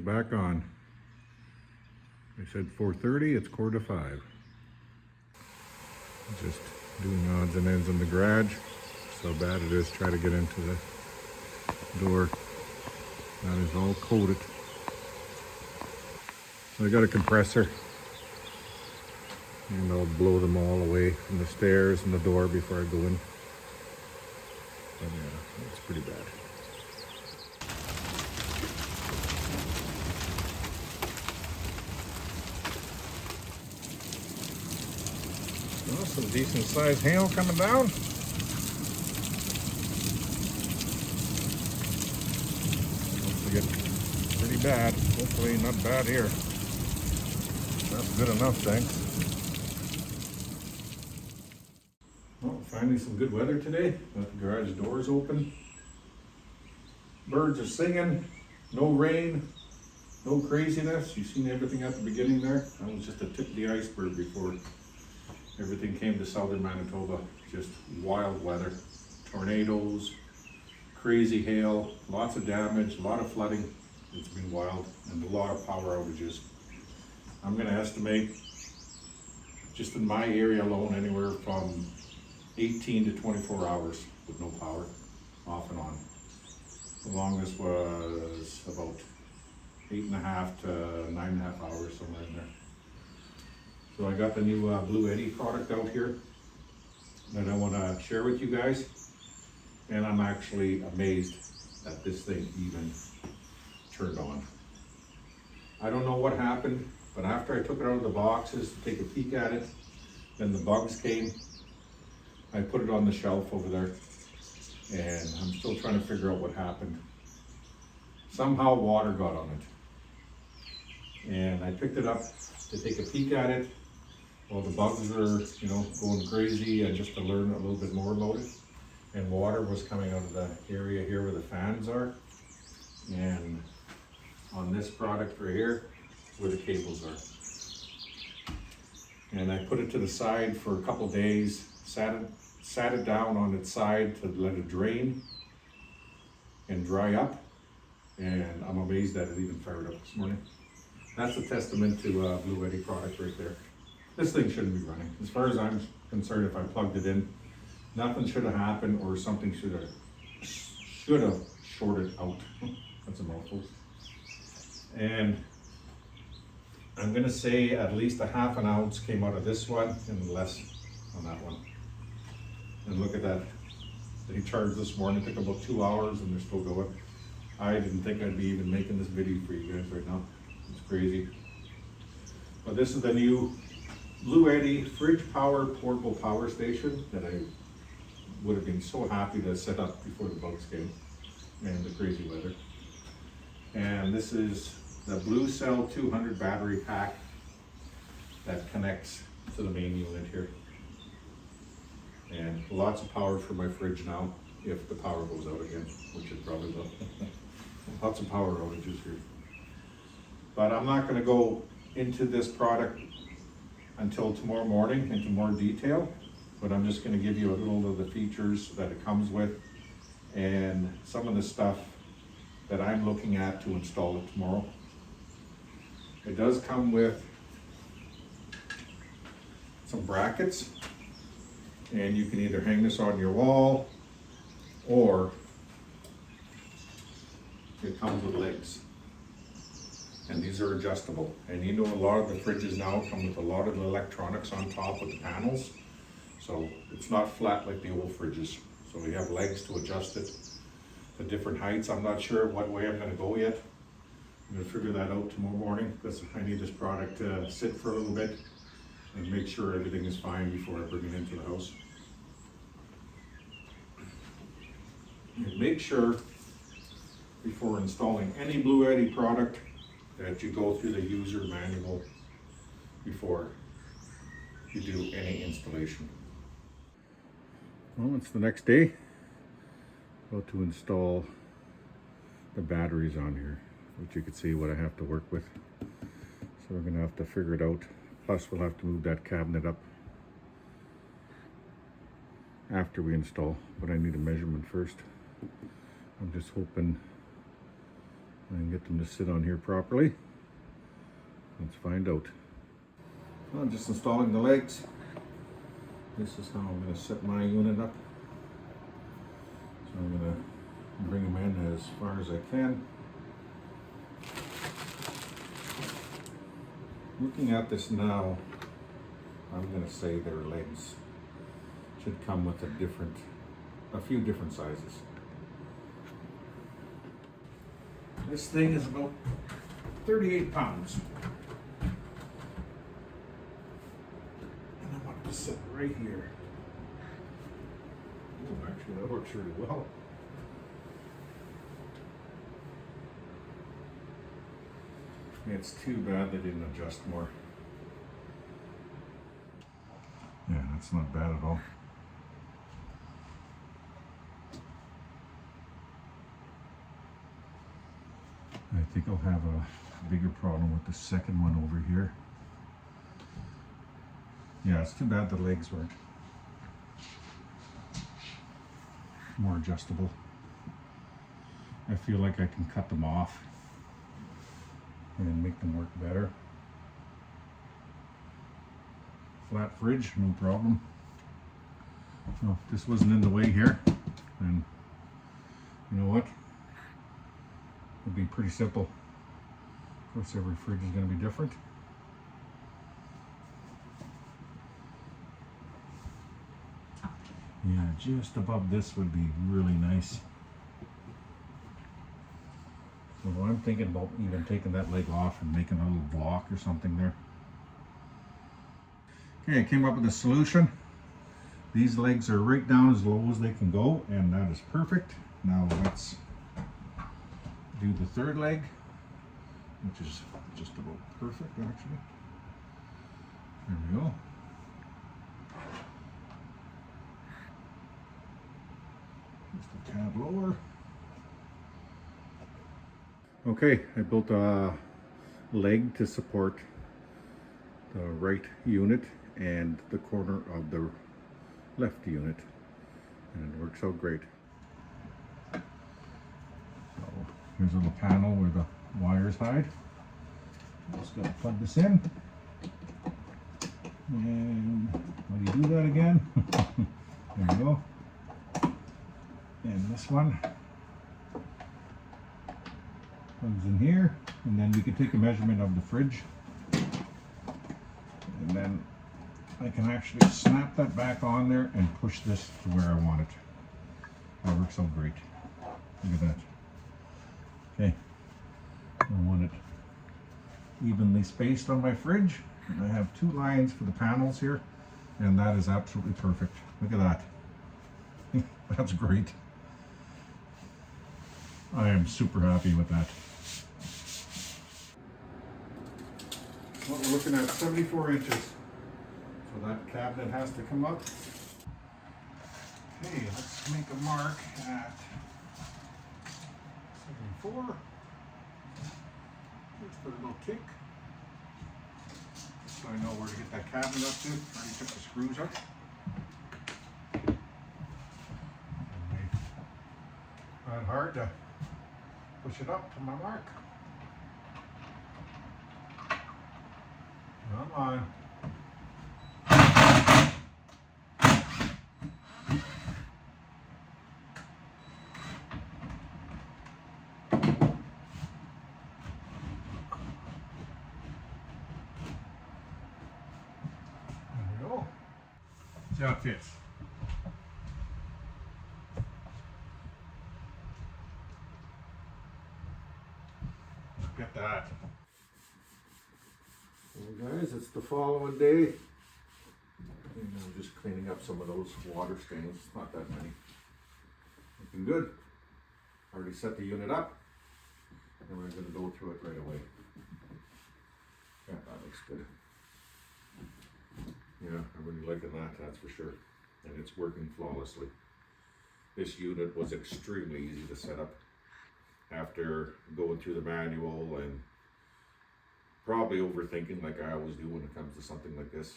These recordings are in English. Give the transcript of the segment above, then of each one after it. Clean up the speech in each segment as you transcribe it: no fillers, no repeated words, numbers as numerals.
back on. I said 4:30, it's 4:45. Just doing odds and ends in the garage. So bad it is, try to get into the door. That is all coated. So I got a compressor and I'll blow them all away from the stairs and the door before I go in. But yeah, it's pretty bad. Well, some decent sized hail coming down. Supposed to get pretty bad. Hopefully not bad here. That's good enough, thanks. Well, finally some good weather today. Got the garage doors open. Birds are singing. No rain. No craziness. You've seen everything at the beginning there. That was just the tip of the iceberg before everything came to southern Manitoba. Just wild weather. Tornadoes, crazy hail, lots of damage, a lot of flooding. It's been wild, and a lot of power outages. I'm going to estimate, just in my area alone, anywhere from 18 to 24 hours with no power, off and on. The longest was about 8.5 to 9.5 hours, somewhere in there. So I got the new Bluetti product out here that I want to share with you guys. And I'm actually amazed that this thing even turned on. I don't know what happened, but after I took it out of the boxes to take a peek at it, then the bugs came. I put it on the shelf over there, and I'm still trying to figure out what happened. Somehow water got on it. And I picked it up to take a peek at it. Well, the bugs were, going crazy, and just to learn a little bit more about it. And water was coming out of the area here where the fans are, and on this product right here where the cables are. And I put it to the side for a couple days, sat it down on its side to let it drain and dry up, and I'm amazed that it even fired up this morning. That's a testament to Bluetti product right there. This thing shouldn't be running. As far as I'm concerned, if I plugged it in, nothing should have happened, or something should have shorted out. That's a mouthful. And I'm gonna say at least a half an ounce came out of this one and less on that one. And look at that. They charged this morning, it took about 2 hours and they're still going. I didn't think I'd be even making this video for you guys right now. It's crazy. But this is the new Bluetti FridgePower portable power station that I would have been so happy to set up before the bugs came and the crazy weather. And this is the BlueCell 200 battery pack that connects to the main unit here. And lots of power for my fridge now if the power goes out again, which it probably will. Lots of power outages here. But I'm not going to go into this product until tomorrow morning into more detail. But I'm just going to give you a little of the features that it comes with and some of the stuff that I'm looking at to install it tomorrow. It does come with some brackets, and you can either hang this on your wall or it comes with legs. And these are adjustable. And a lot of the fridges now come with a lot of the electronics on top of the panels. So it's not flat like the old fridges. So we have legs to adjust it to different heights. I'm not sure what way I'm gonna go yet. I'm gonna figure that out tomorrow morning because I need this product to sit for a little bit and make sure everything is fine before I bring it into the house. And make sure before installing any Bluetti product that you go through the user manual before you do any installation. Well, it's the next day. About to install the batteries on here, which you can see what I have to work with. So we're gonna have to figure it out. Plus we'll have to move that cabinet up after we install, but I need a measurement first. I'm just hoping and get them to sit on here properly. Let's find out. Well, just installing the legs. This is how I'm going to set my unit up. So I'm going to bring them in as far as I can. Looking at this now, I'm going to say their legs should come with a few different sizes. This thing is about 38 pounds. And I want it to sit right here. Oh, actually that works really well. It's too bad they didn't adjust more. Yeah, that's not bad at all. I think I'll have a bigger problem with the second one over here. Yeah, it's too bad the legs weren't more adjustable. I feel like I can cut them off and make them work better. Flat fridge, no problem. So if this wasn't in the way here, then you know what? It'd be pretty simple. Of course, every fridge is going to be different. Yeah, just above this would be really nice. So I'm thinking about even taking that leg off and making a little block or something there. Okay, I came up with a solution. These legs are right down as low as they can go, and that is perfect. Now let's do the third leg, which is just about perfect actually. There we go. Just a tad lower. Okay, I built a leg to support the right unit and the corner of the left unit, and it works out great. So here's a little panel where the wires hide. Just gotta plug this in, and how do you do that again? There we go. And this one plugs in here, and then we can take a measurement of the fridge, and then I can actually snap that back on there and push this to where I want it. That works out great. Look at that. Okay, I want it evenly spaced on my fridge, and I have 2 lines for the panels here, and that is absolutely perfect. Look at that. That's great. I am super happy with that. Well, we're looking at 74 inches. So that cabinet has to come up. Okay, let's make a mark at 74. Just put a little tick, so I know where to get that cabinet up to. I already took the screws up. Not hard to push it up to my mark. Come on. There we go. See how it fits. Look at that. Well guys, it's the following day. And I'm just cleaning up some of those water stains. Not that many. Looking good. Already set the unit up, and we're going to go through it right away. Yeah, that looks good. Yeah, I'm really liking that, that's for sure. And it's working flawlessly. This unit was extremely easy to set up after going through the manual and probably overthinking like I always do when it comes to something like this.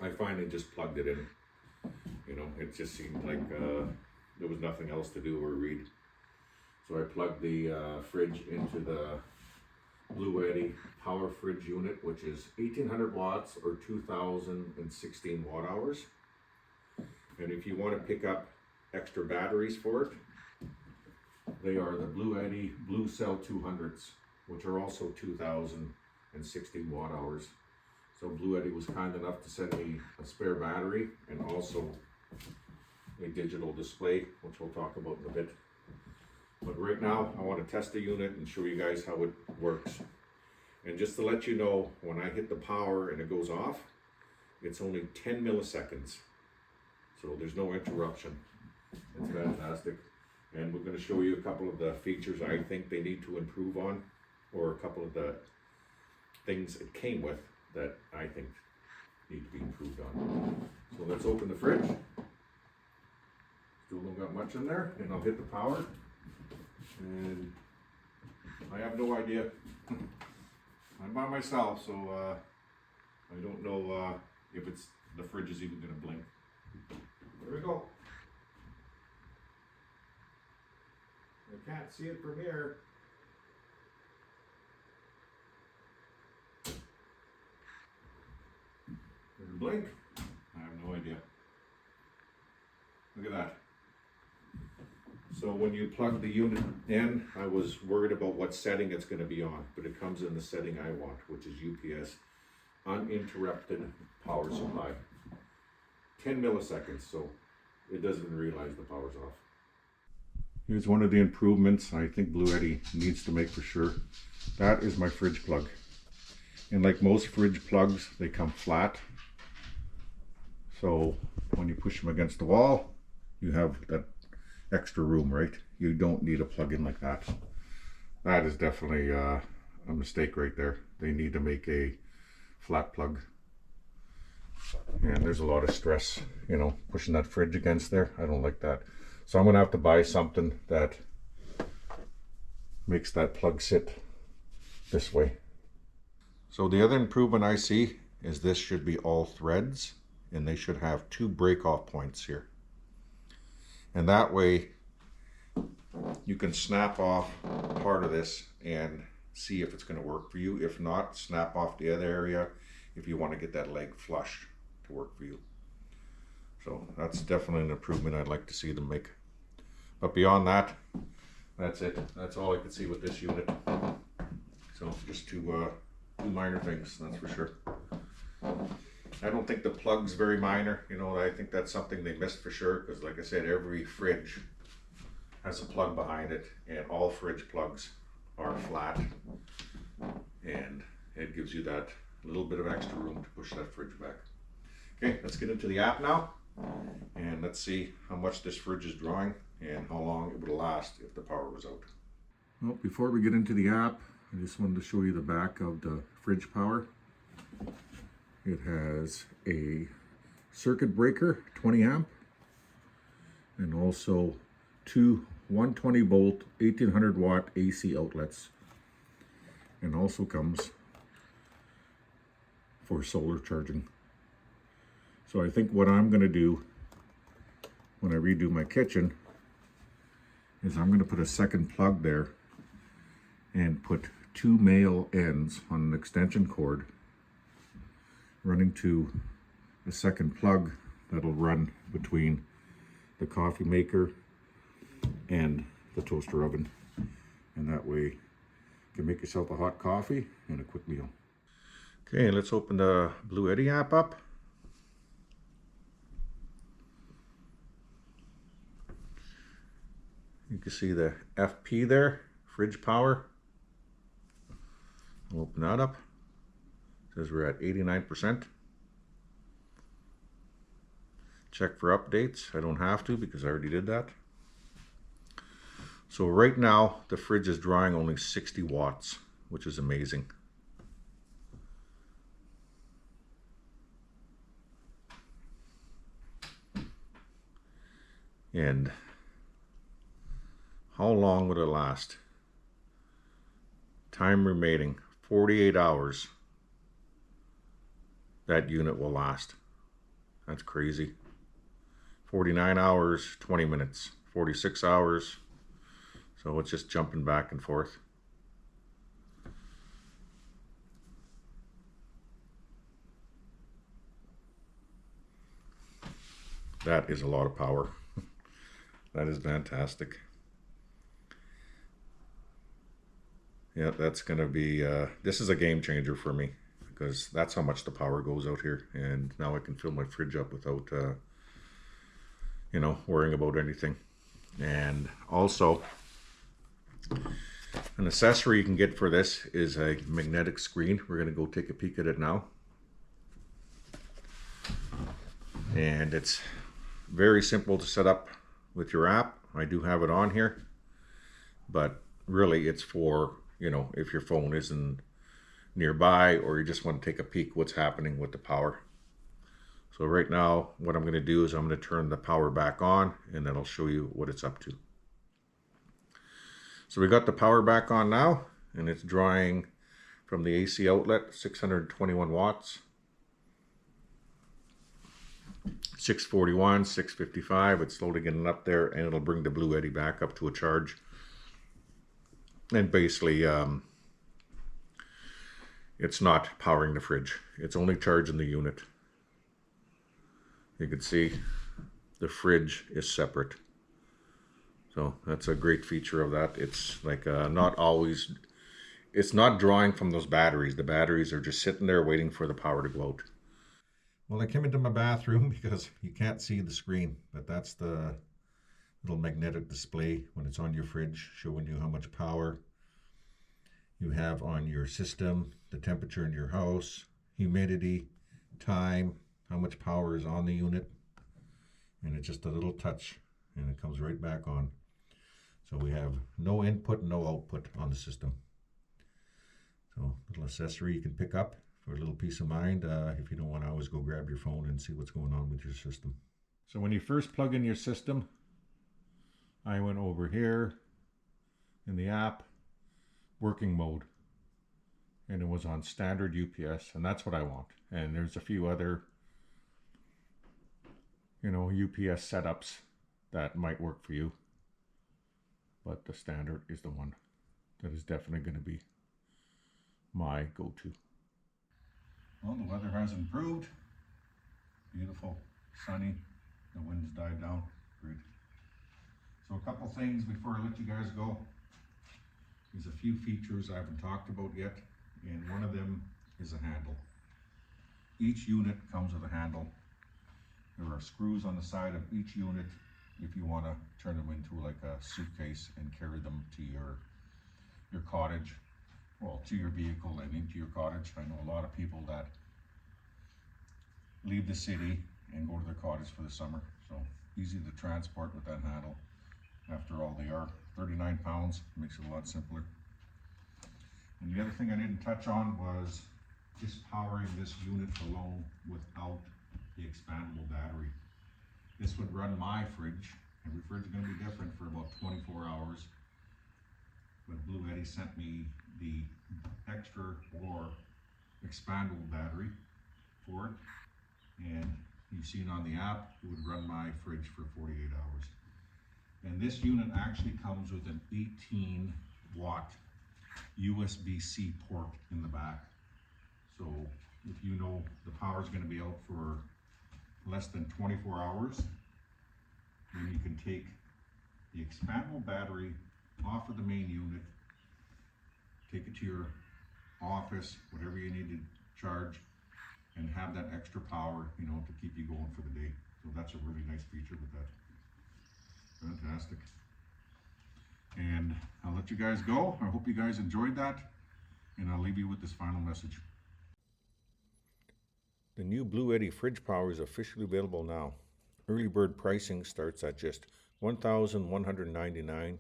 I finally just plugged it in. You know, it just seemed like there was nothing else to do or read. So I plugged the fridge into the Bluetti power fridge unit, which is 1800 watts or 2016 watt hours. And if you want to pick up extra batteries for it, they are the Bluetti BlueCell 200s, which are also 2016 watt hours. So Bluetti was kind enough to send me a spare battery and also a digital display, which we'll talk about in a bit. But right now, I want to test the unit and show you guys how it works. And just to let you know, when I hit the power and it goes off, it's only 10 milliseconds. So there's no interruption. It's fantastic. And we're going to show you a couple of the features I think they need to improve on, or a couple of the things it came with that I think need to be improved on. So let's open the fridge. Still don't got much in there, and I'll hit the power. And I have no idea. I'm by myself, so I don't know if the fridge is even going to blink. There we go. I can't see it from here. Does it blink? I have no idea. Look at that. So when you plug the unit in, I was worried about what setting it's going to be on, but it comes in the setting I want, which is UPS, uninterrupted power supply. 10 milliseconds, so it doesn't even realize the power's off. Here's one of the improvements I think Bluetti needs to make for sure. That is my fridge plug. And like most fridge plugs, they come flat. So when you push them against the wall, you have that extra room, right? You don't need a plug-in like that. That is definitely a mistake right there. They need to make a flat plug. And there's a lot of stress, you know, pushing that fridge against there. I don't like that. So I'm gonna have to buy something that makes that plug sit this way. So the other improvement I see is this should be all threads, and they should have 2 break-off points here. And that way you can snap off part of this and see if it's going to work for you. If not, snap off the other area if you want to get that leg flush to work for you. So that's definitely an improvement I'd like to see them make. But beyond that, that's it. That's all I could see with this unit. So just two minor things, that's for sure. I don't think the plug's very minor, you know. I think that's something they missed for sure, because like I said, every fridge has a plug behind it, and all fridge plugs are flat, and it gives you that little bit of extra room to push that fridge back. Okay, let's get into the app now, and let's see how much this fridge is drawing and how long it would last if the power was out. Well, before we get into the app, I just wanted to show you the back of the FridgePower. It has a circuit breaker, 20 amp, and also 2 120 volt, 1800 watt AC outlets, and also comes for solar charging. So I think what I'm going to do when I redo my kitchen is I'm going to put a second plug there and put 2 male ends on an extension cord running to a second plug that'll run between the coffee maker and the toaster oven, and that way you can make yourself a hot coffee and a quick meal. Okay, let's open the Bluetti app up. You can see the FP there, FridgePower. I'll open that up. It says we're at 89%. Check for updates. I don't have to because I already did that. So right now the fridge is drawing only 60 watts, which is amazing. And how long would it last? Time remaining 48 hours. That unit will last. That's crazy. 49 hours, 20 minutes. 46 hours. So it's just jumping back and forth. That is a lot of power. That is fantastic. Yeah, that's gonna be, this is a game changer for me, because that's how much the power goes out here. And now I can fill my fridge up without, you know, worrying about anything. And also, an accessory you can get for this is a magnetic screen. We're gonna go take a peek at it now. And it's very simple to set up with your app. I do have it on here, but really it's for, you know, if your phone isn't nearby or you just want to take a peek what's happening with the power. So right now what I'm going to do is I'm going to turn the power back on, and then I'll show you what it's up to. So we got the power back on now, and it's drawing from the AC outlet 621 watts. 641, 655, it's slowly getting up there, and it'll bring the Bluetti back up to a charge. And basically, it's not powering the fridge. It's only charging the unit. You can see the fridge is separate. So that's a great feature of that. It's like not always, it's not drawing from those batteries. The batteries are just sitting there waiting for the power to go out. Well, I came into my bathroom because you can't see the screen, but that's the little magnetic display when it's on your fridge, showing you how much power you have on your system, the temperature in your house, humidity, time, how much power is on the unit. And it's just a little touch and it comes right back on. So we have no input, no output on the system. So a little accessory you can pick up for a little peace of mind if you don't want to always go grab your phone and see what's going on with your system. So when you first plug in your system, I went over here in the app, working mode, and it was on standard UPS, and that's what I want. And there's a few other, you know, UPS setups that might work for you, but the standard is the one that is definitely going to be my go-to. Well, the weather has improved. Beautiful, sunny. The wind's died down. Great. So a couple things before I let you guys go. There's a few features I haven't talked about yet, and one of them is a handle. Each unit comes with a handle. There are screws on the side of each unit if you want to turn them into like a suitcase and carry them to your cottage. Well, to your vehicle and into your cottage. I know a lot of people that leave the city and go to their cottage for the summer. So easy to transport with that handle. After all, they are 39 pounds, makes it a lot simpler. And the other thing I didn't touch on was just powering this unit alone without the expandable battery. This would run my fridge. Every fridge is going to be different for about 24 hours. But Bluetti sent me the extra or expandable battery for it. And you've seen on the app, it would run my fridge for 48 hours. And this unit actually comes with an 18 watt USB-C port in the back. So if you know the power is going to be out for less than 24 hours, then you can take the expandable battery off of the main unit, take it to your office, whatever you need to charge, and have that extra power, you know, to keep you going for the day. So that's a really nice feature with that. Fantastic. And I'll let you guys go. I hope you guys enjoyed that, and I'll leave you with this final message. The new Bluetti FridgePower is officially available now. Early bird pricing starts at just $1,199,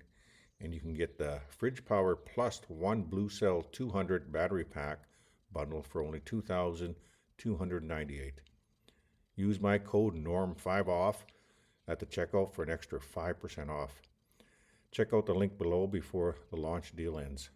and you can get the FridgePower plus one BlueCell 200 battery pack bundle for only $2,298. Use my code NORM5OFF at the checkout for an extra 5% off. Check out the link below before the launch deal ends.